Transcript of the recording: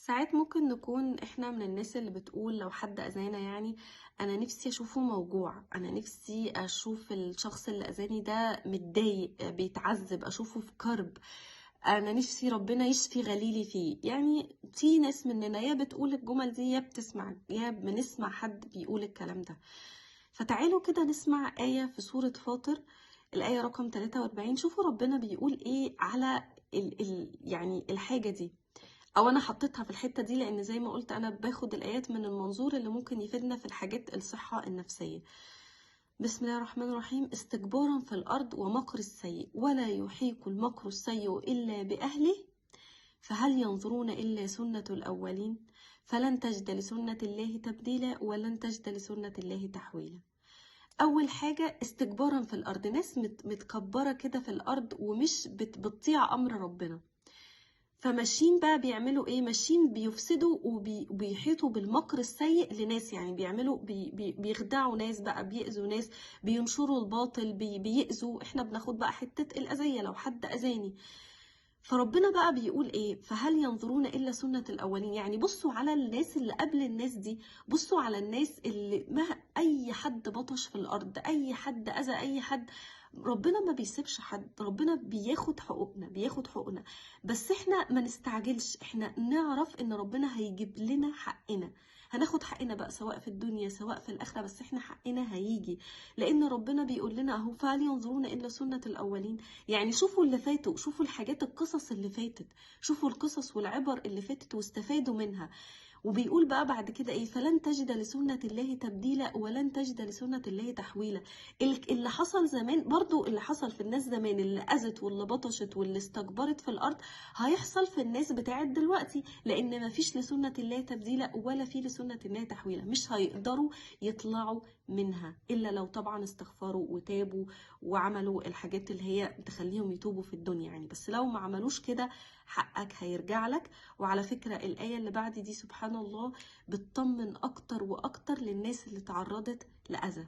ساعات ممكن نكون إحنا من الناس اللي بتقول لو حد أذانا يعني أنا نفسي أشوفه موجوع، أنا نفسي أشوف الشخص اللي أذاني ده متضايق بيتعذب، أشوفه في كرب، أنا نفسي ربنا يشفي غليلي فيه. يعني في ناس مننا يا بتقول الجمل دي يا بتسمع يا بنسمع حد بيقول الكلام ده. فتعالوا كده نسمع آية في سورة فاطر، الآية رقم 43. شوفوا ربنا بيقول إيه على يعني الحاجة دي، او انا حطيتها في الحتة دي لان زي ما قلت انا باخد الايات من المنظور اللي ممكن يفيدنا في الحاجات الصحة النفسية. بسم الله الرحمن الرحيم. استكبارا في الارض ومكر السيء ولا يحيق المكر السيء الا باهله فهل ينظرون الا سنة الاولين فلن تجد لسنة الله تبديلا ولن تجد لسنة الله تحويلا. اول حاجة استكبارا في الارض، ناس متكبرة كده في الارض ومش بتطيع امر ربنا. فماشيين بقى بيعملوا ايه؟ ماشيين بيفسدوا وبيحيطوا بالمكر السيء لناس، يعني بيعملوا بيخدعوا ناس بقى، بيأذوا ناس، بينشروا الباطل، بيأذوا. احنا بناخد بقى حتة الأذية لو حد أذاني. فربنا بقى بيقول ايه؟ فهل ينظرون الا سنة الاولين. يعني بصوا على الناس اللي قبل الناس دي، بصوا على الناس اللي ما اي حد بطش في الارض، اي حد اذى اي حد، ربنا ما بيسيبش حد، ربنا بياخد حقوقنا، بياخد حقوقنا. بس احنا ما نستعجلش، احنا نعرف ان ربنا هيجيب لنا حقنا، هناخد حقنا بقى سواء في الدنيا سواء في الآخرة، بس احنا حقنا هيجي. لأن ربنا بيقول لنا اهو فهل ينظرون إلا سنة الأولين. يعني شوفوا اللي فاتوا، شوفوا الحاجات القصص اللي فاتت، شوفوا القصص والعبر اللي فاتت واستفادوا منها. وبيقول بقى بعد كده ايه؟ فلن تجد لسنة الله تبديلا ولن تجد لسنة الله تحويلا. اللي حصل زمان برضو، اللي حصل في الناس زمان اللي أذت واللي بطشت واللي استكبرت في الأرض هيحصل في الناس بتاعت دلوقتي، لأن مفيش لسنة الله تبديلا ولا في لسنة الله تحويلا. مش هيقدروا يطلعوا منها إلا لو طبعا استغفروا وتابوا وعملوا الحاجات اللي هي تخليهم يتوبوا في الدنيا يعني. بس لو ما عملوش كده حقك هيرجع لك. وعلى فكرة الآية اللي بعد دي سبحان الله بتطمن أكتر وأكتر للناس اللي تعرضت لأذى.